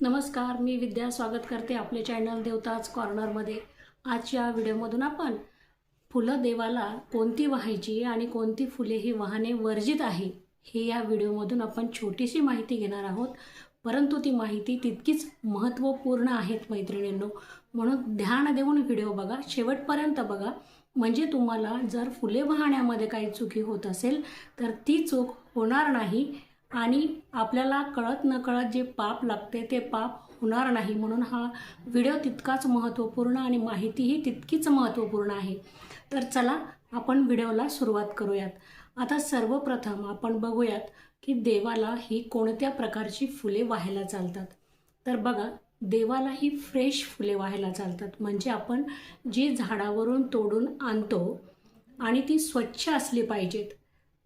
नमस्कार, मी विद्या स्वागत करते आपले चॅनल देवताज कॉर्नरमध्ये। आजच्या व्हिडिओमधून आपण फुलं देवाला कोणती वाहायची आणि कोणती फुले ही वाहणे वर्जित आहे हे या व्हिडिओमधून आपण छोटीशी माहिती घेणार आहोत। परंतु ती माहिती तितकीच महत्त्वपूर्ण आहेत मैत्रिणींनो, म्हणून ध्यान देऊन व्हिडिओ बघा, शेवटपर्यंत बघा। म्हणजे तुम्हाला जर फुले वाहण्यामध्ये काही चुकी होत असेल तर ती चूक होणार नाही आणि आपल्याला कळत नकळत जे पाप लागते ते पाप होणार नाही। म्हणून हा व्हिडिओ तितकाच महत्त्वपूर्ण आणि माहितीही तितकीच महत्त्वपूर्ण आहे। तर चला आपण व्हिडिओला सुरुवात करूयात। आता सर्वप्रथम आपण बघूयात की देवाला ही कोणत्या प्रकारची फुले वाहायला चालतात। तर बघा, देवाला ही फ्रेश फुले वाहायला चालतात, म्हणजे आपण जी झाडावरून तोडून आणतो आणि ती स्वच्छ असली पाहिजेत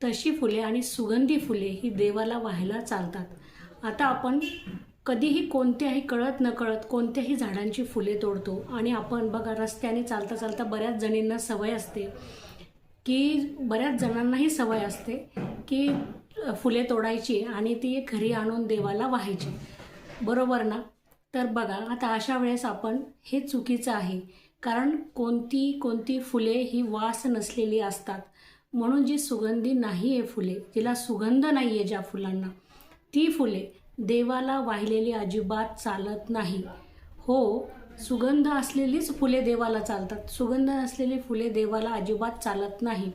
तशी फुले आणि सुगंधी फुले ही देवाला वाहायला चालतात। आता आपण कधीही कोणत्याही कळत नकळत कोणत्याही झाडांची फुले तोडतो आणि आपण बघा रस्त्याने चालता चालता बऱ्याच जणींना सवय असते की बऱ्याच जणांनाही सवय असते की फुले तोडायची आणि ती घरी आणून देवाला वाहायची, बरोबर ना? तर बघा, आता अशा वेळेस आपण हे चुकीचं आहे, कारण कोणती फुले ही वास नसलेली असतात। म्हणून जी सुगंधी नाही आहे फुले, जिला सुगंध नाही आहे ज्या फुलांना, ती फुले देवाला वाहिलेली अजिबात चालत नाही। हो, सुगंध असलेलीच फुले देवाला चालतात, सुगंध नसलेली फुले देवाला अजिबात चालत नाही।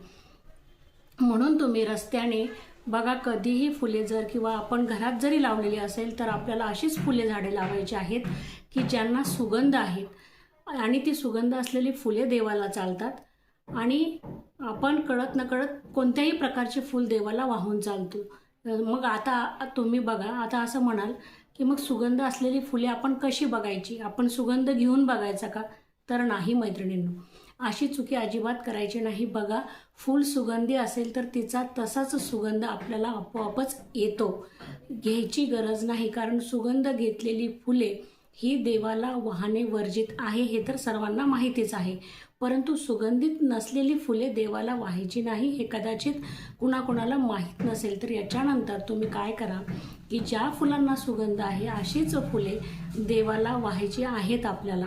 म्हणून तुम्ही रस्त्याने बघा, कधीही फुले जर किंवा आपण घरात जरी लावलेली असेल तर आपल्याला अशीच फुले झाडे लावायची आहेत की ज्यांना सुगंध आहेत आणि ती सुगंध असलेली फुले देवाला चालतात आणि आपण कळत नकळत कोणत्याही प्रकारचे फूल देवाला वाहून चालतो। मग आता तुम्ही बघा, आता असं म्हणाल की मग सुगंध असलेली फुले आपण कशी बघायची, आपण सुगंध घेऊन बघायचा का? तर नाही मैत्रिणींनो, अशी चुकी अजिबात करायची नाही। बघा, फूल सुगंधी असेल तर तिचा तसाच सुगंध आपल्याला आपोआपच येतो, घ्यायची गरज नाही, कारण सुगंध घेतलेली फुले ही देवाला वाहणे वर्जित आहे हे तर सर्वांना माहितीच आहे। परंतु सुगंधित नसलेली फुले देवाला वाहायची नाही हे कदाचित कुणाकुणाला माहीत नसेल। तर याच्यानंतर तुम्ही काय करा की ज्या फुलांना सुगंध आहे अशीच फुले देवाला वाहायची आहेत आपल्याला,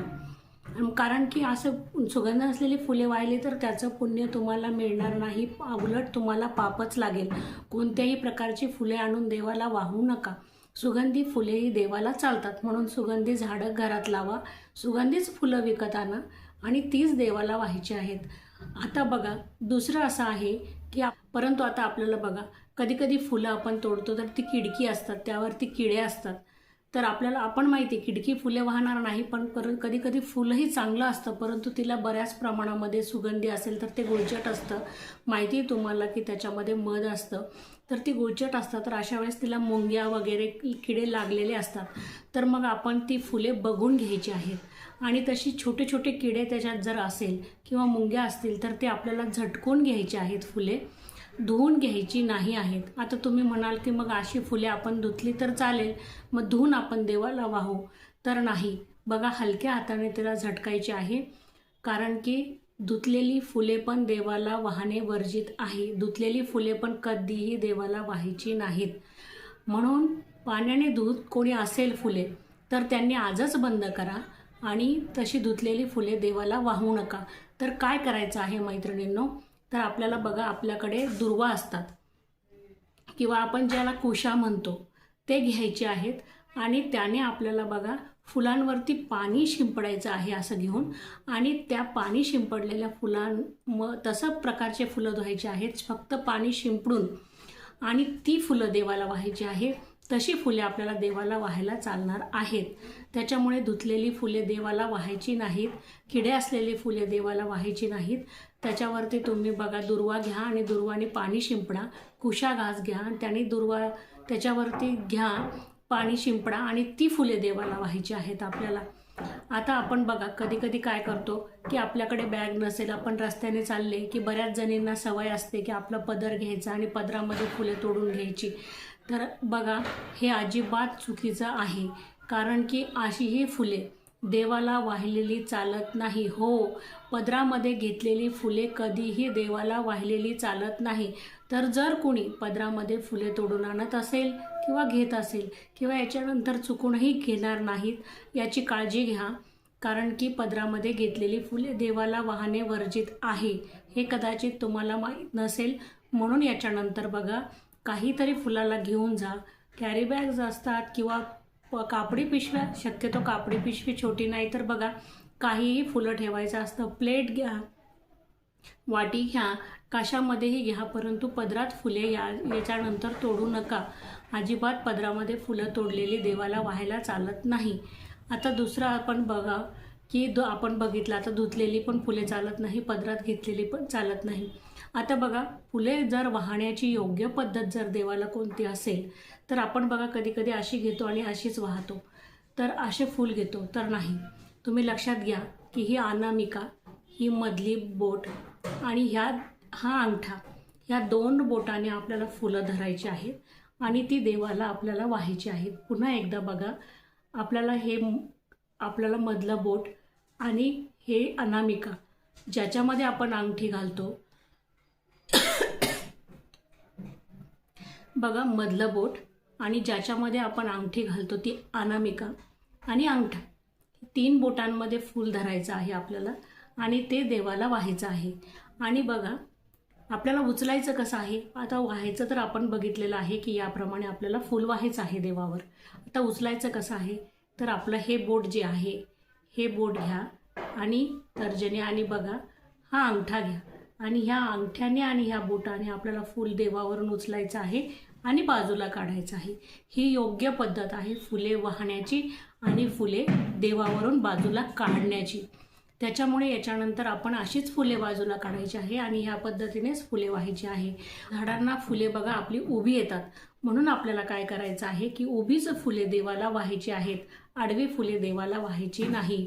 कारण की असं सुगंध नसलेली फुले वाहिली तर त्याचं पुण्य तुम्हाला मिळणार नाही, उलट तुम्हाला पापच लागेल। कोणत्याही प्रकारची फुले आणून देवाला वाहू नका। सुगंधी फुले ही देवाला चालतात, म्हणून सुगंधी झाडं घरात लावा, सुगंधीच फुलं विकत आणा आणि तीच देवाला वाहायची आहेत। आता बघा, दुसरं असं आहे की परंतु आता आपल्याला बघा, कधी कधी फुलं आपण तोडतो तर ती किडकी असतात, त्यावरती किडे असतात। तर आपल्याला आपण माहिती किडकी फुले वाहणार नाही, पण कधी कधी फुलंही चांगलं असतं, परंतु तिला बऱ्याच प्रमाणामध्ये सुगंधी असेल तर ते गुळचट असतं। माहिती आहे तुम्हाला की त्याच्यामध्ये मध असतं, तर ती गुळचट असतं। तर अशा वेळेस तिला मुंग्या वगैरे किडे लागलेले असतात, तर मग आपण ती फुले बघून घ्यायची आहेत आणि तशी छोटे छोटे किडे त्याच्यात जर असेल किंवा मुंग्या असतील तर ते आपल्याला झटकून घ्यायचे आहेत, फुले धुवून घ्यायची नाही आहेत। आता तुम्ही म्हणाल की मग अशी फुले आपण धुतली तर चालेल, मग धुवून आपण देवाला वाहू, तर नाही। बघा, हलक्या हाताने तिला झटकायची आहे, कारण की धुतलेली फुले पण देवाला वाहणे वर्जित आहे। धुतलेली फुले पण कधीही देवाला वाहायची नाहीत। म्हणून पाण्याने धुत कोणी असेल फुले तर त्यांनी आजच बंद करा आणि तशी धुतलेली फुले देवाला वाहू नका। तर काय करायचं आहे मैत्रिणींनो, तर आपल्याला बघा, आपल्याकडे दुर्वा असतात किंवा आपण ज्याला कुशा म्हणतो ते घ्यायचे आहेत आणि त्याने आपल्याला बघा फुलांवरती पाणी शिंपडायचं आहे असं घेऊन, आणि त्या पाणी शिंपडलेल्या तसं प्रकारचे फुलं धुवायचे आहेत, फक्त पाणी शिंपडून, आणि ती फुलं देवाला वाहायची आहे। तशी फुले आपल्याला देवाला वाहायला चालणार आहेत। त्याच्यामुळे धुतलेली फुले देवाला वाहायची नाहीत, किडे असलेली फुले देवाला वाहायची नाहीत। त्याच्यावरती तुम्ही बघा दुर्वा घ्या आणि दुर्वाने पाणी शिंपडा, कुशा घास घ्या आणि त्याने दुर्वा त्याच्यावरती घ्या, पाणी शिंपडा आणि ती फुले देवाला वाहायची आहेत आपल्याला। आता आपण बघा, कधी कधी काय करतो की आपल्याकडे बॅग नसेल, आपण रस्त्याने चालले की बऱ्याच जणींना सवय असते की आपला पदर घ्यायचा आणि पदरामध्ये फुले तोडून घ्यायची। तर बघा, हे अजिबात चुकीचं आहे, कारण की अशी ही फुले देवाला वाहिलेली चालत नाही. हो, पदरामध्ये घेतलेली फुले कधीही देवाला वाहिलेली चालत नाही. तर जर कोणी पदरामध्ये फुले तोडून आणत असेल किंवा घेत असेल किंवा याच्यानंतर चुकूनही घेणार नाहीत याची काळजी घ्या. कारण की पदरामध्ये घेतलेली फुले देवाला वाहणे वर्जित आहे हे कदाचित तुम्हाला माहीत नसेल. म्हणून याच्यानंतर बघा, काहीतरी फुलाला घेऊन जा. कॅरी बॅग्स असतात किंवा कापडी पिशव्या, शक्यतो कापडी पिशवी छोटी नाही तर बघा काहीही फुलं ठेवायचं असतं. प्लेट घ्या, वाटी घ्या, काशामध्येही घ्या, परंतु पदरात फुले याच्यानंतर तोडू नका. अजिबात पदरामध्ये फुलं तोडलेली देवाला वाहायला चालत नाही. आता दुसरा आपण बघा की आपण बघितलं, आता धुतलेली पण फुले चालत नाही, पदरात घेतलेली पण चालत नाही. आता बघा, फुले जर वाहण्याची योग्य पद्धत जर देवाला कोणती असेल तर आपण बघा कधी कधी अशी घेतो आणि अशीच वाहतो, तर असे फूल घेतो तर नाही. तुम्ही लक्षात घ्या की ही अनामिका, ही मधली बोट आणि हा अंगठा, ह्या 2 बोटाने आपल्याला फुलं धरायची आहेत आणि ती देवाला आपल्याला वाहायची आहेत. पुन्हा एकदा बघा, आपल्याला मधलं बोट आणि हे अनामिका ज्याच्यामध्ये आपण अंगठी घालतो, बघा मधलं बोट आणि ज्याच्यामध्ये आपण अंगठी घालतो ती अनामिका आणि अंगठा, 3 बोटांमध्ये फूल धरायचं आहे आपल्याला आणि ते देवाला वाहायचं आहे. आणि बघा, आपल्याला उचलायचं कसं आहे, आता वाहायचं तर आपण बघितलेलं आहे की याप्रमाणे आपल्याला फूल वाहायचं आहे देवावर. आता उचलायचं कसं आहे, तर आपलं हे बोट जे आहे, हे बोट घ्या आणि तर्जनी आणि बघा हा अंगठा घ्या आणि ह्या अंगठ्याने आणि ह्या बोटाने आपल्याला फूल देवावरून उचलायचं आहे आणि बाजूला काढायचं आहे. ही योग्य पद्धत आहे फुले वाहण्याची आणि फुले देवावरून बाजूला काढण्याची. त्याच्यामुळे याच्यानंतर आपण अशीच फुले बाजूला काढायची आहे आणि ह्या पद्धतीनेच फुले वाहायची आहे. झाडांना फुले बघा आपली उभी येतात, म्हणून आपल्याला काय करायचं आहे की उभीच फुले देवाला वाहायची आहेत, आडवी फुले देवाला वाहायची नाही.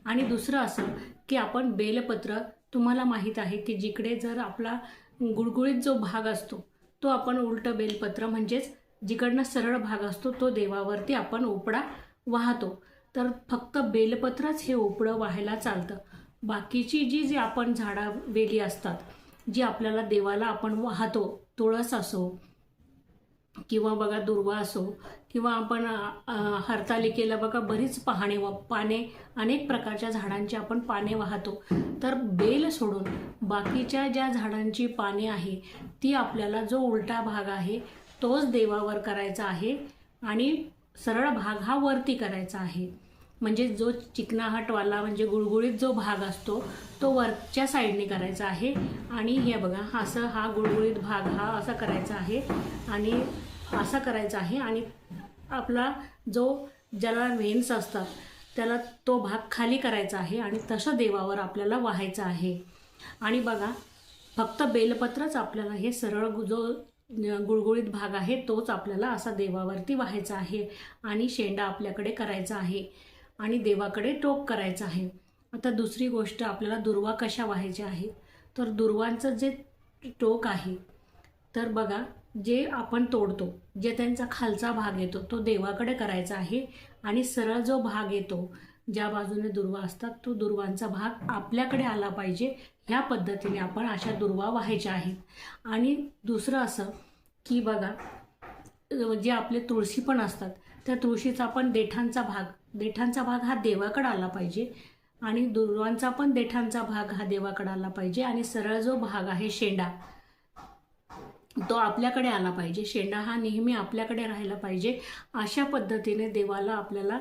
आणि दुसरं असं की आपण बेलपत्र, तुम्हाला माहीत आहे की जिकडे जर आपला गुळगुळीत जो भाग असतो तो आपण उलटं बेलपत्र, म्हणजेच जिकडनं सरळ भाग असतो तो देवावरती आपण उपडा वाहतो. तर फक्त बेलपत्रच हे उपडं वाहायला चालतं. बाकीची जी आपण वेली असतात, जी आपल्याला देवाला आपण वाहतो, तुळस असो किंवा बघा दुर्वा असो किंवा आपण हरतालिकेला बघा बरीच पाने, अनेक प्रकारच्या झाडांची आपण पाने वाहतो. तर बेल सोडून बाकीच्या ज्या झाडांची पाने आहे ती आपल्याला जो उलटा भाग आहे तोच देवावर करायचा आहे आणि सरळ भाग हा वरती करायचा आहे. म्हणजे जो चिकनाहटवाला म्हणजे गुळगुळीत जो भाग असतो तो वरच्या साईडने करायचा आहे. आणि हे बघा असं हा गुळगुळीत भाग हा असा करायचा आहे आणि असा करायचा आहे आणि आपला जो ज्याला व्हेन्स असतात त्याला तो भाग खाली करायचा आहे आणि तसं देवावर आपल्याला वाहायचं आहे. आणि बघा, फक्त बेलपत्रच आपल्याला हे सरळ जो गुळगुळीत भाग आहे तोच आपल्याला असा देवावरती वाहायचा आहे आणि शेंडा आपल्याकडे करायचा आहे आणि देवाकडे टोक करायचं आहे. आता दुसरी गोष्ट, आपल्याला दुर्वा कशा वाहायच्या आहेत, तर दुर्वांचं जे टोक आहे तर बघा जे आपण तोडतो, जे त्यांचा खालचा भाग येतो तो देवाकडे करायचा आहे आणि सरळ जो भाग येतो ज्या बाजूने दुर्वा असतात तो दुर्वांचा भाग आपल्याकडे आला पाहिजे. ह्या पद्धतीने आपण अशा दुर्वा वाहायच्या आहेत. आणि दुसरं असं की बघा, जे आपले तुळशी पण असतात त्या तुळशीचा पण देठांचा भाग हा देवाकडे आला पाहिजे आणि दुर्वांचा पण देठांचा भाग हा देवाकडे आला पाहिजे आणि सरळ जो भाग आहे शेंडा तो आपल्याकडे आला पाहिजे. शेंडा हा नेहमी आपल्याकडे राहायला पाहिजे. अशा पद्धतीने देवाला आपल्याला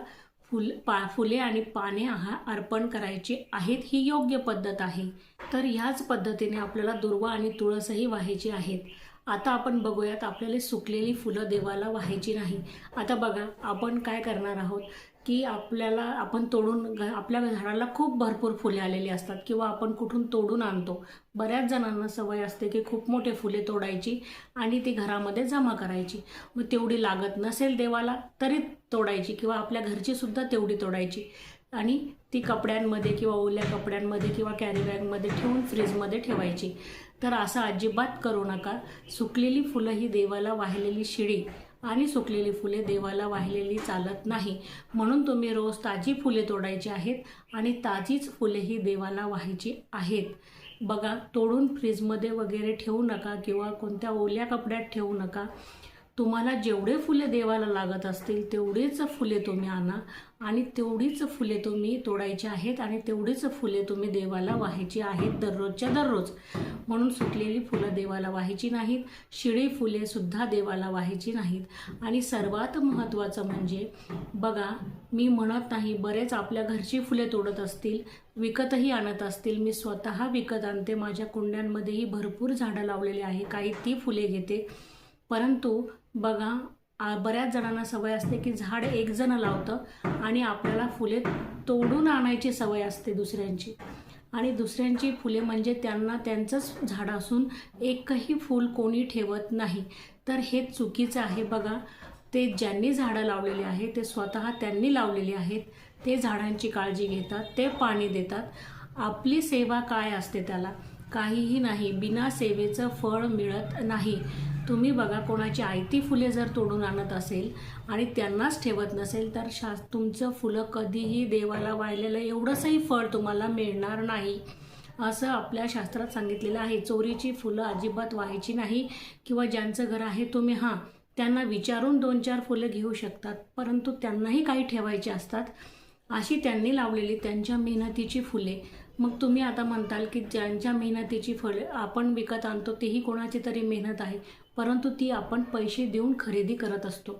फुले आणि पाने अर्पण करायची आहेत. ही योग्य पद्धत आहे. तर ह्याच पद्धतीने आपल्याला दुर्वा आणि तुळसही वाहायची आहेत. आता आपण बघूयात, आपल्याला सुकलेली फुलं देवाला वाहायची नाही. आता बघा, आपण काय करणार आहोत की आपण तोडून, आपल्या झाडाला खूप भरपूर फुले आलेली असतात किंवा आपण कुठून तोडून आणतो. बऱ्याच जणांना सवय असते की खूप मोठे फुले तोडायची आणि ती घरामध्ये जमा करायची. मग तेवढी लागत नसेल देवाला तरी तोडायची किंवा आपल्या घरची सुद्धा तेवढी तोडायची आणि ती कपड्यांमध्ये किंवा ओल्या कपड्यांमध्ये किंवा कॅरी बॅगमध्ये ठेवून फ्रीजमध्ये ठेवायची. तर असं अजिबात करू नका. सुकलेली फुलं ही देवाला वाहिलेली शिडी आणि सुकलेली फुले देवाला वाहिलेली चालत नाही. म्हणून तुम्ही रोज ताजी फुले तोडायची आहेत आणि ताजीच फुले ही देवाला वाहायची आहेत. बघा, तोडून फ्रीजमध्ये वगैरे ठेवू नका किंवा कोणत्या ओल्या कपड्यात ठेवू नका. तुम्हाला जेवढे फुले देवाला लागत असतील तेवढीच फुले तुम्ही आणा आणि तेवढीच फुले तुम्ही तोडायची आहेत आणि तेवढीच फुले तुम्ही देवाला वाहायची आहेत दररोजच्या दररोज. म्हणून सुकलेली फुलं देवाला वाहायची नाहीत, शिळी फुले सुद्धा देवाला वाहायची नाहीत. आणि सर्वात महत्त्वाचं म्हणजे बघा, मी म्हणत नाही, बरेच आपल्या घरची फुले तोडत असतील, विकतही आणत असतील. मी स्वतः विकत आणते, माझ्या कुंड्यांमध्येही भरपूर झाडं लावलेली आहे, काही ती फुले घेते. परंतु बघा, बऱ्याच जणांना सवय असते की झाड एक जण लावतं आणि आपल्याला फुले तोडून आणायची सवय असते दुसऱ्यांची. आणि दुसऱ्यांची फुले म्हणजे त्यांना त्यांचंच झाड असून एकही फूल कोणी ठेवत नाही. तर हे चुकीचं आहे. बघा, ते ज्यांनी झाडं लावलेली आहे ते स्वतः त्यांनी लावलेली आहेत, ते झाडांची काळजी घेतात, ते पाणी देतात. आपली सेवा काय असते त्याला? काहीही नाही. बिना सेवेचं फळ मिळत नाही. तुम्ही बघा, कोणाची आयती फुले जर तोडून आणत असेल आणि त्यांनाच ठेवत नसेल तर तुमचं फुलं कधीही देवाला वाहिलेलं एवढंसंही फळ तुम्हाला मिळणार नाही, असं आपल्या शास्त्रात सांगितलेलं आहे. चोरीची फुलं अजिबात वाहायची नाही. किंवा ज्यांचं घर आहे तुम्ही त्यांना विचारून 2-4 फुलं घेऊ शकतात, परंतु त्यांनाही काही ठेवायचे असतात. अशी त्यांनी लावलेली त्यांच्या मेहनतीची फुले. मग तुम्ही आता म्हणताल की ज्यांच्या मेहनतीची फळे आपण विकत आणतो तेही कोणाची तरी मेहनत आहे, परंतु ती आपण पैसे देऊन खरेदी करत असतो.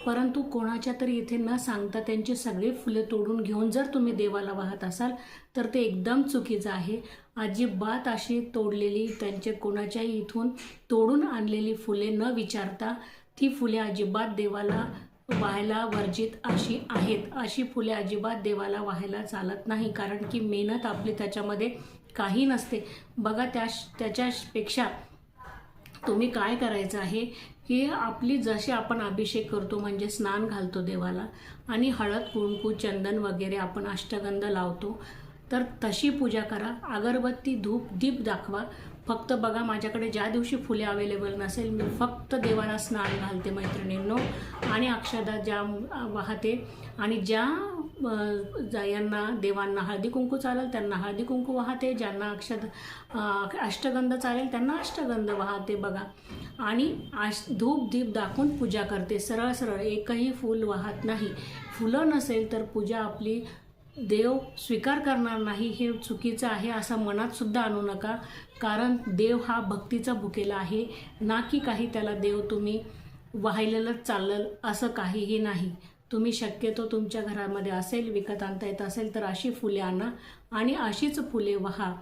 परंतु कोणाच्या तरी इथे न सांगता त्यांची सगळी फुले तोडून घेऊन जर तुम्ही देवाला वाहत असाल तर ते एकदम चुकीचं आहे. अजिबात अशी तोडलेली, त्यांचे कोणाच्याही इथून तोडून आणलेली फुले न विचारता ती फुले अजिबात देवाला वाहायला वर्जित अशी आहेत. अशी फुले अजिबात देवाला वाहायला चालत नाही, कारण की मेहनत आपली त्याच्यामध्ये काही नसते. बघा, त्याच्यापेक्षा तुम्ही काय करायचं आहे की आपली जशी आपण अभिषेक करतो म्हणजे स्नान घालतो देवाला आणि हळद कुंकू चंदन वगैरे आपण अष्टगंध लावतो, तर तशी पूजा करा. अगरबत्ती धूप दीप दाखवा. फक्त बघा, माझ्याकडे ज्या दिवशी फुले अवेलेबल नसेल मी फक्त देवाला स्नान घालते मैत्रिणींनो, आणि अक्षदा ज्या वाहते. आणि यांना देवांना हळदी कुंकू चालेल त्यांना हळदी कुंकू वाहते, ज्यांना अष्टगंध चालेल त्यांना अष्टगंध वाहते. बघा, आणि धूप दीप दाखवून पूजा करते. सरळ सरळ एकही फूल वाहत नाही. फुलं नसेल तर पूजा आपली देव स्वीकार करणार नाही, हे चुकीचं आहे. असं मनात सुद्धा आणू नका, कारण देव हा भक्तीचा भुकेला आहे, ना की काही त्याला देव तुम्ही वाहिलेलंच चाललं असं काहीही नाही. तुम्ही शक्यतो तुमच्या घरामध्ये असेल, विकत आणता येत असेल तर अशी फुले आणा आणि अशीच फुले वाहा.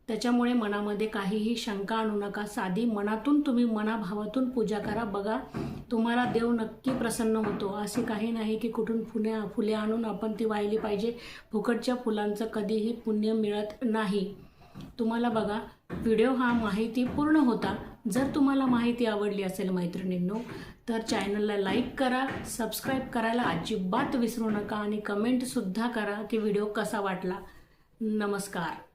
त्याच्यामुळे मनामध्ये काहीही शंका आणू नका. साधी मनातून तुम्ही मनाभावातून पूजा करा. बघा, तुम्हाला देव नक्की प्रसन्न होतो. असे काही नाही की कुठून फुले आणून आपण ती वाहिली पाहिजे. फुकटच्या फुलांचं कधीही पुण्य मिळत नाही. तुम्हाला बघा, व्हिडिओ हा माहितीपूर्ण होता. जर तुम्हाला माहिती आवडली असेल मैत्रिणींनो तर चॅनलला लाईक करा, सबस्क्राईब करायला अजिबात विसरू नका आणि कमेंटसुद्धा करा की व्हिडिओ कसा वाटला. नमस्कार.